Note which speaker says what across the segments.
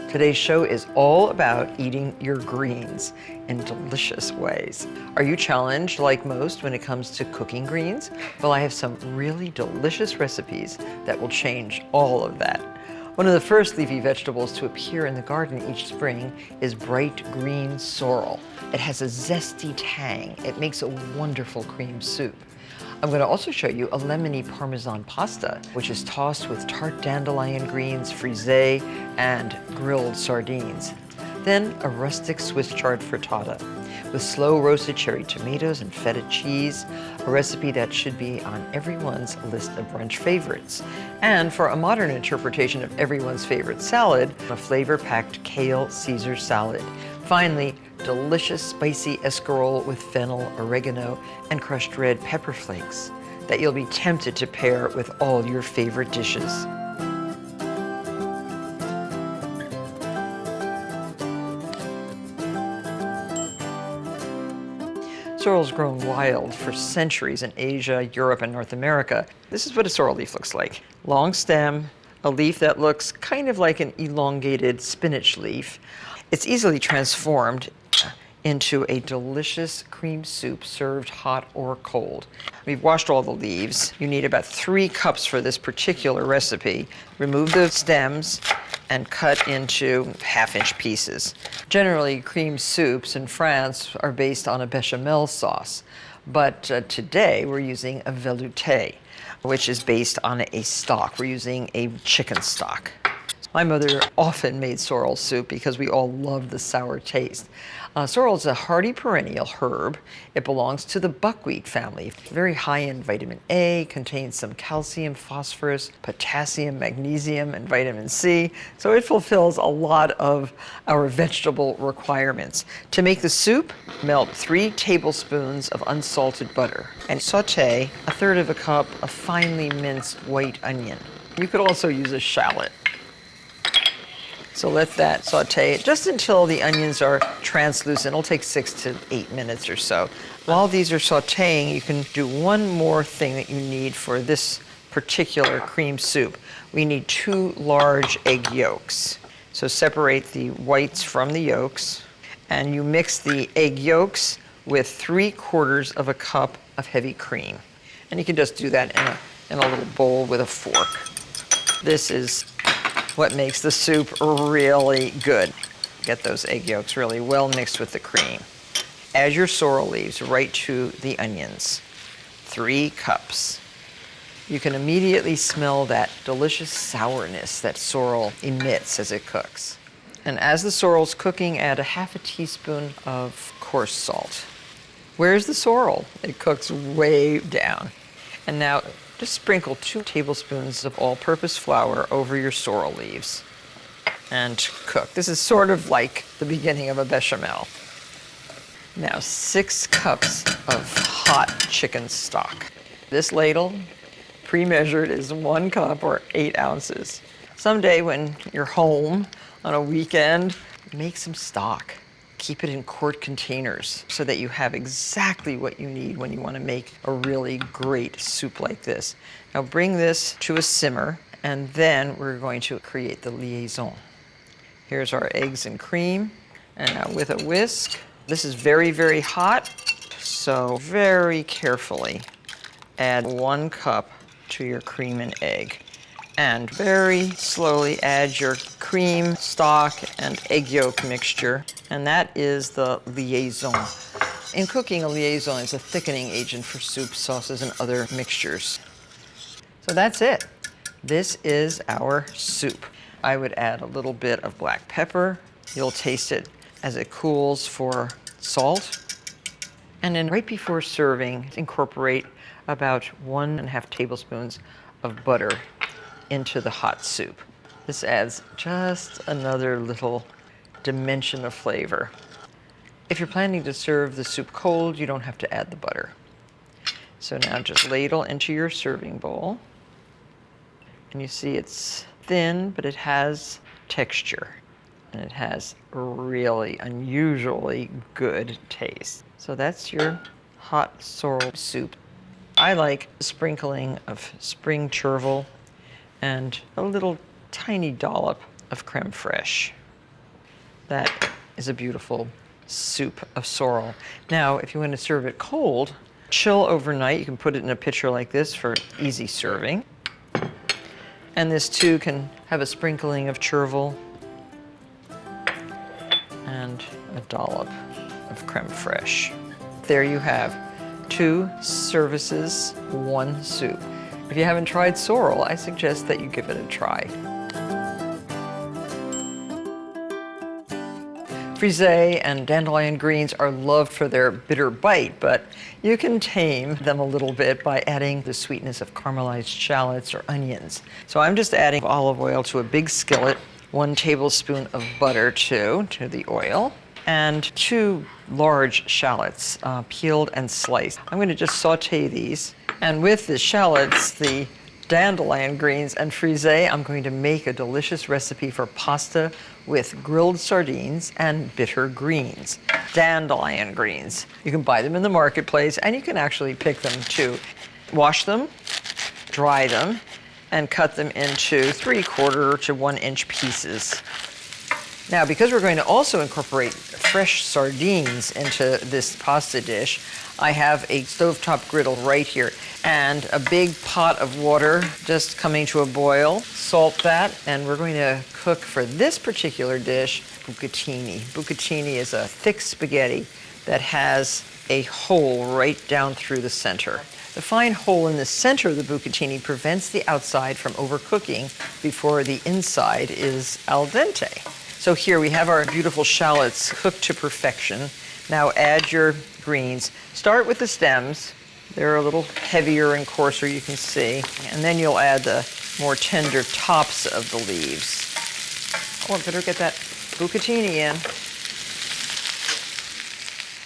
Speaker 1: Today's show is all about eating your greens in delicious ways. Are you challenged, like most, when it comes to cooking greens? Well, I have some really delicious recipes that will change all of that. One of the first leafy vegetables to appear in the garden each spring is bright green sorrel. It has a zesty tang. It makes a wonderful cream soup. I'm going to also show you a lemony Parmesan pasta, which is tossed with tart dandelion greens, frisée, and grilled sardines. Then a rustic Swiss-Chard Frittata with slow roasted cherry tomatoes and feta cheese, a recipe that should be on everyone's list of brunch favorites. And for a modern interpretation of everyone's favorite salad, a flavor-packed Kale Caesar Salad. Finally, delicious spicy escarole with fennel, oregano, and crushed red pepper flakes that you'll be tempted to pair with all your favorite dishes. Sorrel's grown wild for centuries in Asia, Europe, and North America. This is what a sorrel leaf looks like. Long stem, a leaf that looks kind of like an elongated spinach leaf. It's easily transformed into a delicious cream soup served hot or cold. We've washed all the leaves. You need about 3 cups for this particular recipe. Remove the stems and cut into 1/2-inch pieces. Generally, cream soups in France are based on a bechamel sauce, but today we're using a velouté, which is based on a stock. We're using a chicken stock. My mother often made sorrel soup because we all love the sour taste. Sorrel is a hardy perennial herb. It belongs to the buckwheat family. Very high in vitamin A, contains some calcium, phosphorus, potassium, magnesium, and vitamin C. So it fulfills a lot of our vegetable requirements. To make the soup, melt 3 tablespoons of unsalted butter and saute 1/3 cup of finely minced white onion. You could also use a shallot. So let that saute just until the onions are translucent. It'll take 6 to 8 minutes or so. While these are sauteing, you can do one more thing that you need for this particular cream soup. We need 2 large egg yolks. So separate the whites from the yolks, and you mix the egg yolks with 3/4 cup of heavy cream. And you can just do that in a little bowl with a fork. This is what makes the soup really good. Get those egg yolks really well mixed with the cream. Add your sorrel leaves right to the onions. 3 cups. You can immediately smell that delicious sourness that sorrel emits as it cooks. And as the sorrel's cooking, add 1/2 teaspoon of coarse salt. Where's the sorrel? It cooks way down. And now just sprinkle 2 tablespoons of all-purpose flour over your sorrel leaves and cook. This is sort of like the beginning of a bechamel. Now 6 cups of hot chicken stock. This ladle, pre-measured, is 1 cup or 8 ounces. Someday when you're home on a weekend, make some stock. Keep it in quart containers so that you have exactly what you need when you want to make a really great soup like this. Now bring this to a simmer, and then we're going to create the liaison. Here's our eggs and cream, and now with a whisk. This is very, very hot, so very carefully add 1 cup to your cream and egg. And very slowly add your cream, stock, and egg yolk mixture. And that is the liaison. In cooking, a liaison is a thickening agent for soup, sauces, and other mixtures. So that's it. This is our soup. I would add a little bit of black pepper. You'll taste it as it cools for salt. And then right before serving, incorporate about 1.5 tablespoons of butter into the hot soup. This adds just another little dimension of flavor. If you're planning to serve the soup cold, you don't have to add the butter. So now just ladle into your serving bowl. And you see it's thin, but it has texture. And it has really unusually good taste. So that's your hot sorrel soup. I like a sprinkling of spring chervil and a little tiny dollop of creme fraiche. That is a beautiful soup of sorrel. Now, if you want to serve it cold, chill overnight. You can put it in a pitcher like this for easy serving. And this too can have a sprinkling of chervil and a dollop of creme fraiche. There you have 2 services, 1 soup. If you haven't tried sorrel, I suggest that you give it a try. Frisee and dandelion greens are loved for their bitter bite, but you can tame them a little bit by adding the sweetness of caramelized shallots or onions. So I'm just adding olive oil to a big skillet, 1 tablespoon of butter too, to the oil, and 2 large shallots, peeled and sliced. I'm going to just saute these. And with the shallots, the dandelion greens, and frisee, I'm going to make a delicious recipe for pasta with grilled sardines and bitter greens. Dandelion greens. You can buy them in the marketplace, and you can actually pick them too. Wash them, dry them, and cut them into 3/4 to 1 inch pieces. Now, because we're going to also incorporate fresh sardines into this pasta dish, I have a stovetop griddle right here and a big pot of water just coming to a boil. Salt that, and we're going to cook for this particular dish bucatini. Bucatini is a thick spaghetti that has a hole right down through the center. The fine hole in the center of the bucatini prevents the outside from overcooking before the inside is al dente. So here we have our beautiful shallots cooked to perfection. Now add your greens. Start with the stems. They're a little heavier and coarser, you can see. And then you'll add the more tender tops of the leaves. Oh, I better get that bucatini in.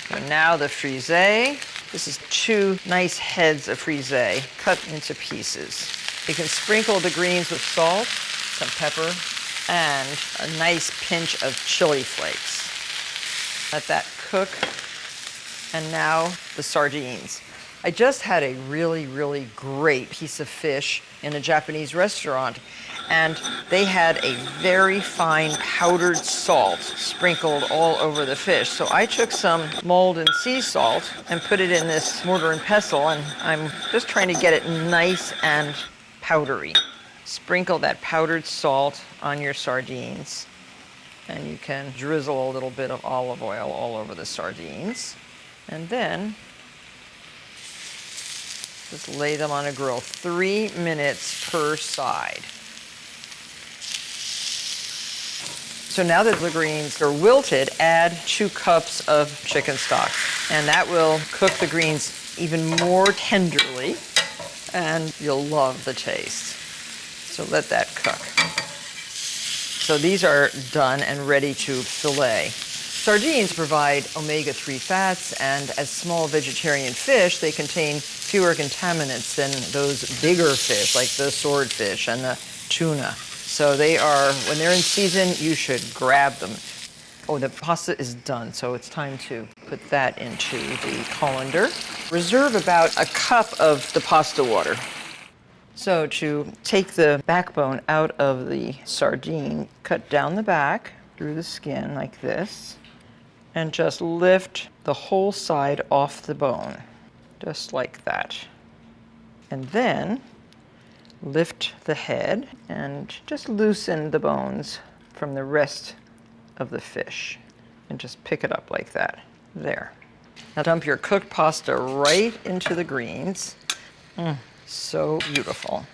Speaker 1: So now the frisee. This is 2 nice heads of frisee cut into pieces. You can sprinkle the greens with salt, some pepper, and a nice pinch of chili flakes. Let that cook. And now the sardines. I just had a really, really great piece of fish in a Japanese restaurant, and they had a very fine powdered salt sprinkled all over the fish. So I took some mulled and sea salt and put it in this mortar and pestle, and I'm just trying to get it nice and powdery. Sprinkle that powdered salt on your sardines, and you can drizzle a little bit of olive oil all over the sardines. And then just lay them on a grill, 3 minutes per side. So now that the greens are wilted, add 2 cups of chicken stock. And that will cook the greens even more tenderly, and you'll love the taste. So let that cook. So these are done and ready to fillet. Sardines provide omega-3 fats, and as small vegetarian fish, they contain fewer contaminants than those bigger fish, like the swordfish and the tuna. So they are, when they're in season, you should grab them. Oh, the pasta is done, so it's time to put that into the colander. Reserve about a cup of the pasta water. So to take the backbone out of the sardine, cut down the back through the skin like this, and just lift the whole side off the bone, just like that. And then lift the head and just loosen the bones from the rest of the fish, and just pick it up like that. There. Now dump your cooked pasta right into the greens. So beautiful.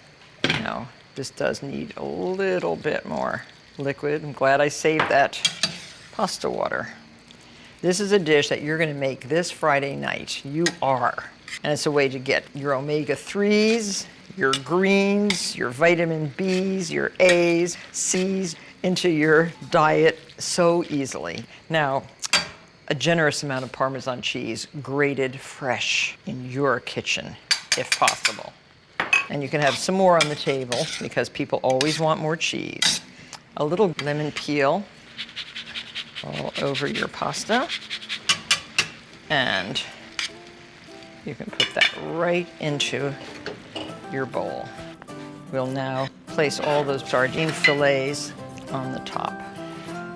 Speaker 1: Now, this does need a little bit more liquid. I'm glad I saved that pasta water. This is a dish that you're going to make this Friday night. You are. And it's a way to get your omega-3s, your greens, your vitamin Bs, your As, Cs into your diet so easily. Now, a generous amount of Parmesan cheese, grated fresh in your kitchen, if possible. And you can have some more on the table because people always want more cheese. A little lemon peel all over your pasta. And you can put that right into your bowl. We'll now place all those sardine fillets on the top.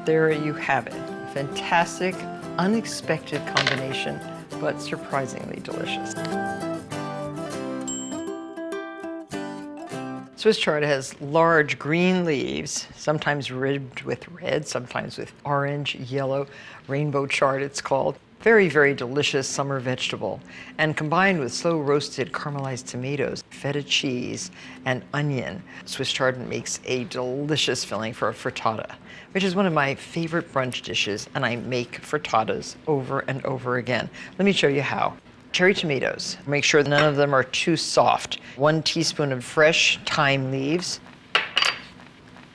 Speaker 1: There you have it. A fantastic, unexpected combination, but surprisingly delicious. Swiss-chard has large green leaves, sometimes ribbed with red, sometimes with orange, yellow, rainbow chard it's called. Very, very delicious summer vegetable. And combined with slow roasted caramelized tomatoes, feta cheese, and onion, Swiss-chard makes a delicious filling for a frittata, which is one of my favorite brunch dishes, and I make frittatas over and over again. Let me show you how. Cherry tomatoes. Make sure none of them are too soft. 1 teaspoon of fresh thyme leaves.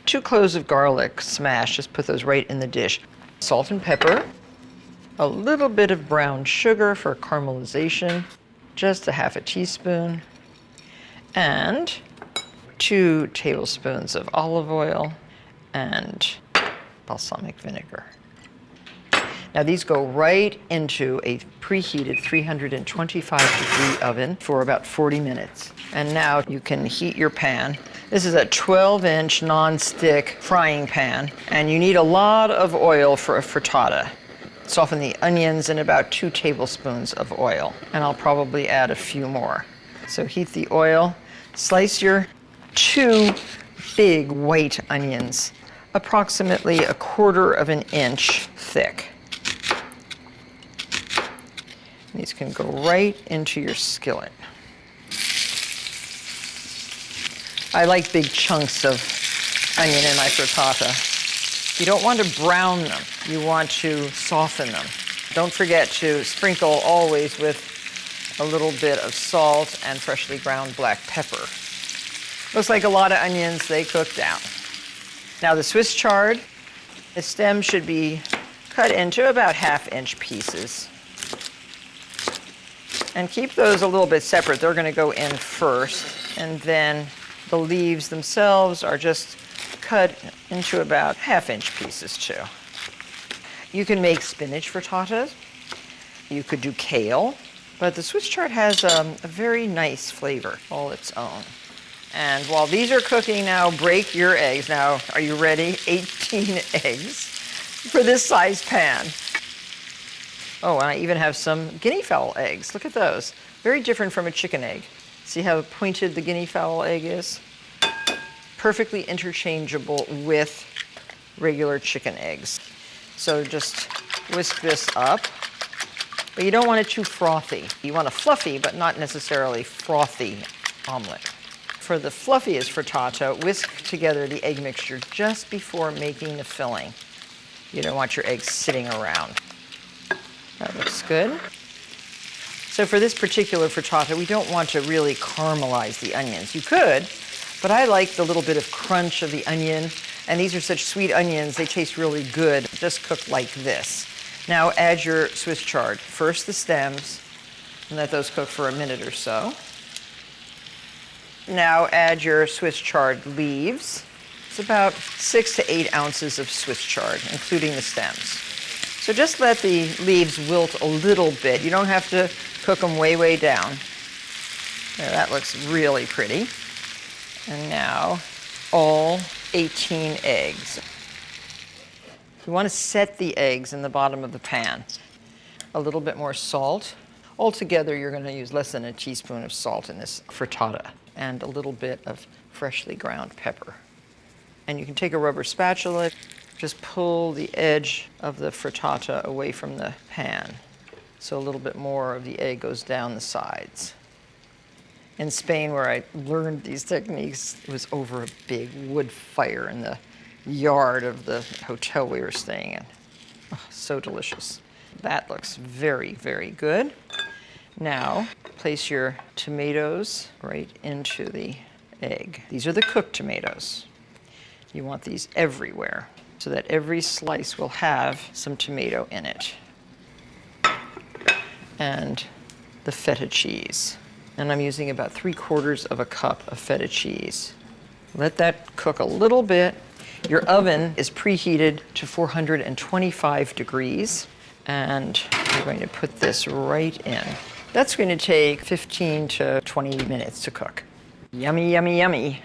Speaker 1: 2 cloves of garlic smashed. Just put those right in the dish. Salt and pepper. A little bit of brown sugar for caramelization. Just a half a teaspoon. And 2 tablespoons of olive oil and balsamic vinegar. Now these go right into a preheated 325-degree oven for about 40 minutes. And now you can heat your pan. This is a 12-inch non-stick frying pan, and you need a lot of oil for a frittata. Soften the onions in about 2 tablespoons of oil, and I'll probably add a few more. So heat the oil, slice your 2 big white onions, approximately 1/4 inch thick. These can go right into your skillet. I like big chunks of onion in my frittata. You don't want to brown them. You want to soften them. Don't forget to sprinkle always with a little bit of salt and freshly ground black pepper. Looks like a lot of onions. They cook down. Now the Swiss chard, the stem should be cut into about 1/2-inch pieces. And keep those a little bit separate. They're going to go in first, and then the leaves themselves are just cut into about 1/2-inch pieces too. You can make spinach frittatas. You could do kale, but the Swiss chard has a very nice flavor all its own. And while these are cooking now, break your eggs. Now, are you ready? 18 eggs for this size pan. Oh, and I even have some guinea fowl eggs. Look at those. Very different from a chicken egg. See how pointed the guinea fowl egg is? Perfectly interchangeable with regular chicken eggs. So just whisk this up. But you don't want it too frothy. You want a fluffy, but not necessarily frothy omelet. For the fluffiest frittata, whisk together the egg mixture just before making the filling. You don't want your eggs sitting around. That looks good. So for this particular frittata, we don't want to really caramelize the onions. You could, but I like the little bit of crunch of the onion. And these are such sweet onions, they taste really good, just cooked like this. Now add your Swiss chard. First the stems, and let those cook for a minute or so. Now add your Swiss chard leaves. It's about 6 to 8 ounces of Swiss chard, including the stems. So just let the leaves wilt a little bit. You don't have to cook them way, way down. There, that looks really pretty. And now all 18 eggs. You want to set the eggs in the bottom of the pan. A little bit more salt. Altogether, you're going to use less than a teaspoon of salt in this frittata, and a little bit of freshly ground pepper. And you can take a rubber spatula, just pull the edge of the frittata away from the pan, so a little bit more of the egg goes down the sides. In Spain, where I learned these techniques, it was over a big wood fire in the yard of the hotel we were staying in. Oh, so delicious. That looks very, very good. Now, place your tomatoes right into the egg. These are the cooked tomatoes. You want these everywhere, so that every slice will have some tomato in it. And the feta cheese. And I'm using about 3/4 cup of feta cheese. Let that cook a little bit. Your oven is preheated to 425 degrees. And you're going to put this right in. That's going to take 15 to 20 minutes to cook. Yummy, yummy, yummy.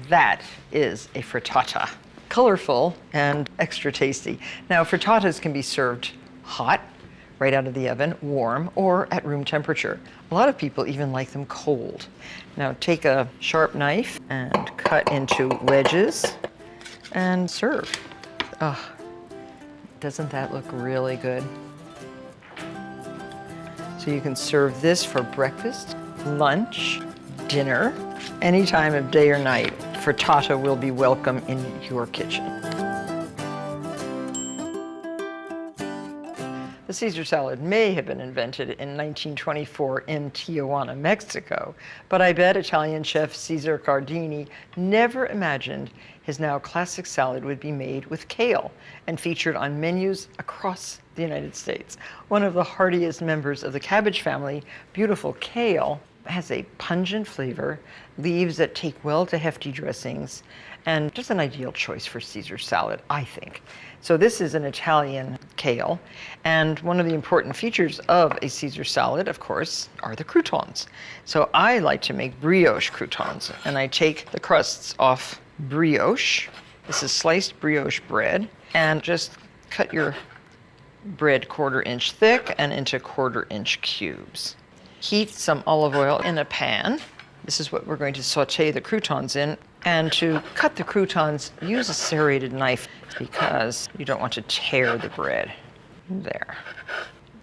Speaker 1: That is a frittata. colorful and extra tasty. Now, frittatas can be served hot, right out of the oven, warm, or at room temperature. A lot of people even like them cold. Now, take a sharp knife and cut into wedges and serve. Oh, doesn't that look really good? So you can serve this for breakfast, lunch, dinner, any time of day or night. Frittata will be welcome in your kitchen. The Caesar salad may have been invented in 1924 in Tijuana, Mexico, but I bet Italian chef Cesare Cardini never imagined his now classic salad would be made with kale and featured on menus across the United States. One of the heartiest members of the cabbage family, beautiful kale, has a pungent flavor, leaves that take well to hefty dressings, and just an ideal choice for Caesar salad, I think. So this is an Italian kale, and one of the important features of a Caesar salad, of course, are the croutons. So I like to make brioche croutons, and I take the crusts off brioche. This is sliced brioche bread, and just cut your bread 1/4 inch thick and into 1/4 inch cubes. Heat some olive oil in a pan. This is what we're going to saute the croutons in. And to cut the croutons, use a serrated knife because you don't want to tear the bread. There.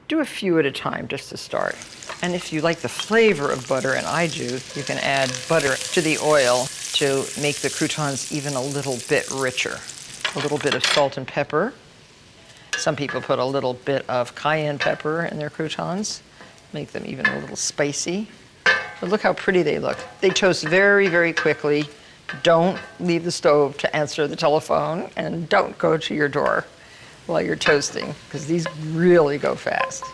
Speaker 1: Do a few at a time just to start. And if you like the flavor of butter, and I do, you can add butter to the oil to make the croutons even a little bit richer. A little bit of salt and pepper. Some people put a little bit of cayenne pepper in their croutons. Make them even a little spicy. But look how pretty they look. They toast very, very quickly. Don't leave the stove to answer the telephone, and don't go to your door while you're toasting, because these really go fast.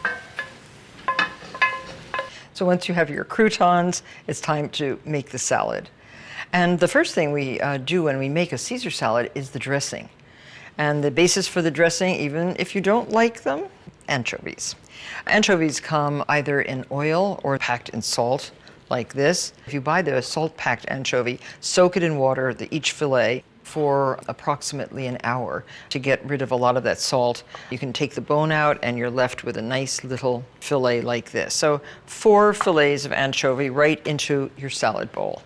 Speaker 1: So once you have your croutons, it's time to make the salad. And the first thing we do when we make a Caesar salad is the dressing. And the basis for the dressing, even if you don't like them, anchovies. Anchovies come either in oil or packed in salt, like this. If you buy the salt-packed anchovy, soak it in water, each fillet, for approximately an hour to get rid of a lot of that salt. You can take the bone out and you're left with a nice little fillet like this. So 4 fillets of anchovy right into your salad bowl.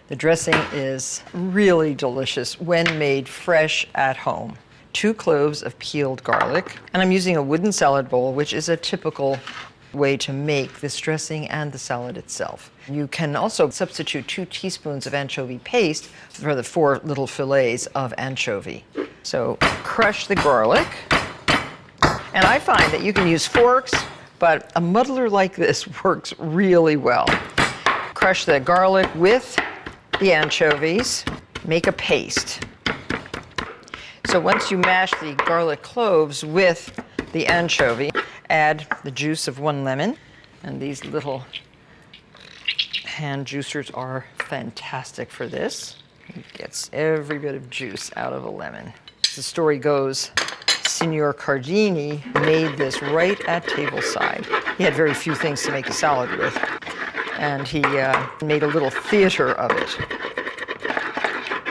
Speaker 1: The dressing is really delicious when made fresh at home. 2 cloves of peeled garlic, and I'm using a wooden salad bowl, which is a typical way to make this dressing and the salad itself. You can also substitute 2 teaspoons of anchovy paste for the 4 little fillets of anchovy. So crush the garlic, and I find that you can use forks, but a muddler like this works really well. Crush the garlic with the anchovies, make a paste. So once you mash the garlic cloves with the anchovy, add the juice of 1 lemon, and these little hand juicers are fantastic for this. It gets every bit of juice out of a lemon. The story goes, Signor Cardini made this right at tableside. He had very few things to make a salad with, and he made a little theater of it.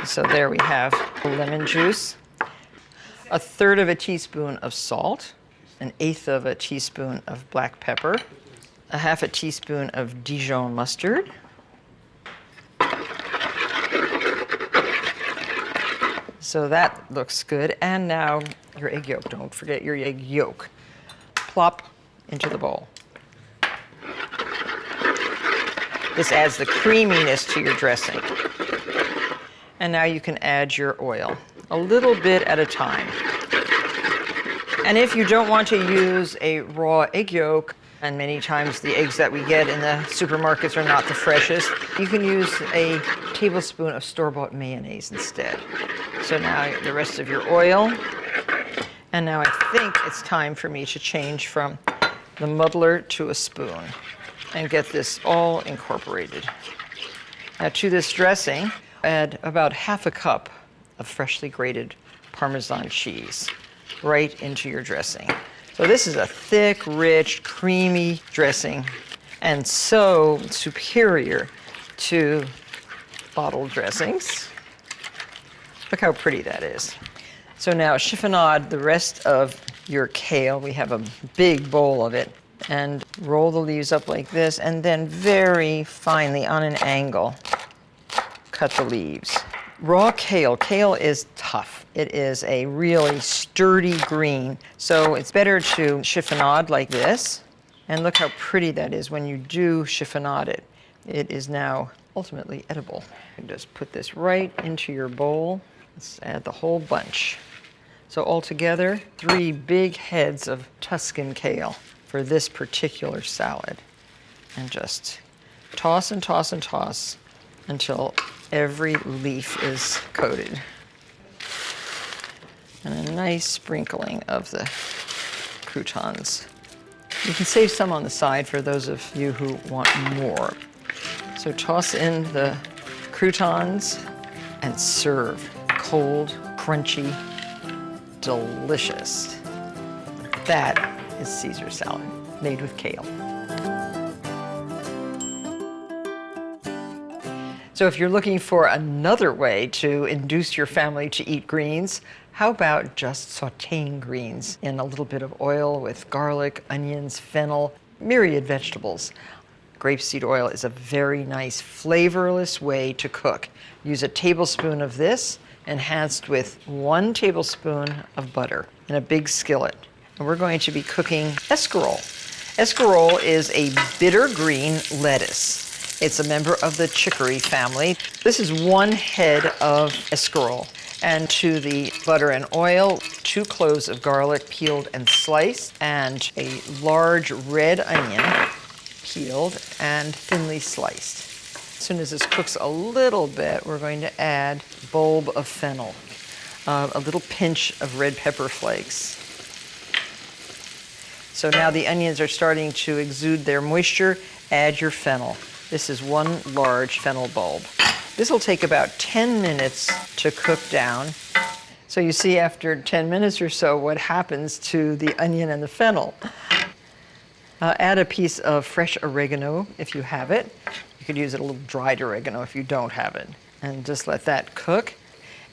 Speaker 1: So there we have lemon juice, 1/3 of a teaspoon of salt, 1/8 of a teaspoon of black pepper, 1/2 a teaspoon of Dijon mustard, so that looks good. And now your egg yolk. Don't forget your egg yolk. Plop into the bowl. This adds the creaminess to your dressing. And now you can add your oil, a little bit at a time. And if you don't want to use a raw egg yolk, and many times the eggs that we get in the supermarkets are not the freshest, you can use a tablespoon of store-bought mayonnaise instead. So now the rest of your oil. And now I think it's time for me to change from the muddler to a spoon and get this all incorporated. Now to this dressing, add about 1/2 cup of freshly grated Parmesan cheese right into your dressing. So this is a thick, rich, creamy dressing, and so superior to bottled dressings. Look how pretty that is. So now chiffonade the rest of your kale. We have a big bowl of it. And roll the leaves up like this, and then very finely on an angle, cut the leaves. Raw kale. Kale is tough. It is a really sturdy green. So it's better to chiffonade like this. And look how pretty that is when you do chiffonade it. It is now ultimately edible. You just put this right into your bowl. Let's add the whole bunch. So altogether, 3 big heads of Tuscan kale for this particular salad. And just toss and toss and toss until every leaf is coated. And a nice sprinkling of the croutons. You can save some on the side for those of you who want more. So toss in the croutons and serve. Cold, crunchy, delicious. That is Caesar salad, made with kale. So if you're looking for another way to induce your family to eat greens, how about just sautéing greens in a little bit of oil with garlic, onions, fennel, myriad vegetables. Grapeseed oil is a very nice flavorless way to cook. Use a tablespoon of this enhanced with 1 tablespoon of butter in a big skillet. And we're going to be cooking escarole. Escarole is a bitter green lettuce. It's a member of the chicory family. This is 1 head of escarole. And to the butter and oil, 2 cloves of garlic peeled and sliced, and a large red onion peeled and thinly sliced. As soon as this cooks a little bit, we're going to add a bulb of fennel, a little pinch of red pepper flakes. So now the onions are starting to exude their moisture. Add your fennel. This is 1 large fennel bulb. This will take about 10 minutes to cook down. So you see after 10 minutes or so what happens to the onion and the fennel. Add a piece of fresh oregano if you have it. You could use a little dried oregano if you don't have it. And just let that cook.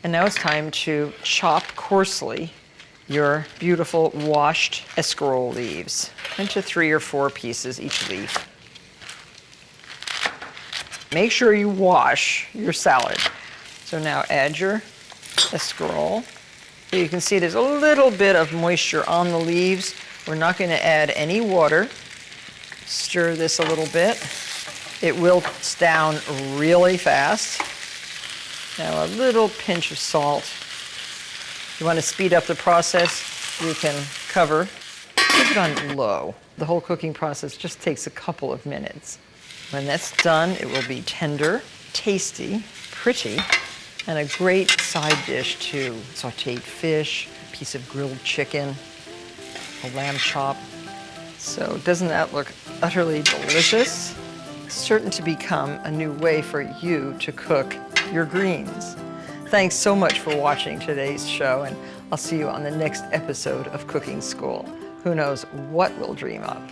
Speaker 1: And now it's time to chop coarsely your beautiful washed escarole leaves into 3 or 4 pieces each leaf. Make sure you wash your salad. So now add your escarole. So you can see there's a little bit of moisture on the leaves. We're not going to add any water. Stir this a little bit. It wilts down really fast. Now a little pinch of salt. If you want to speed up the process, you can cover. Keep it on low. The whole cooking process just takes a couple of minutes. When that's done, it will be tender, tasty, pretty, and a great side dish to sautéed fish, a piece of grilled chicken, a lamb chop. So doesn't that look utterly delicious? Certain to become a new way for you to cook your greens. Thanks so much for watching today's show, and I'll see you on the next episode of Cooking School. Who knows what we'll dream up.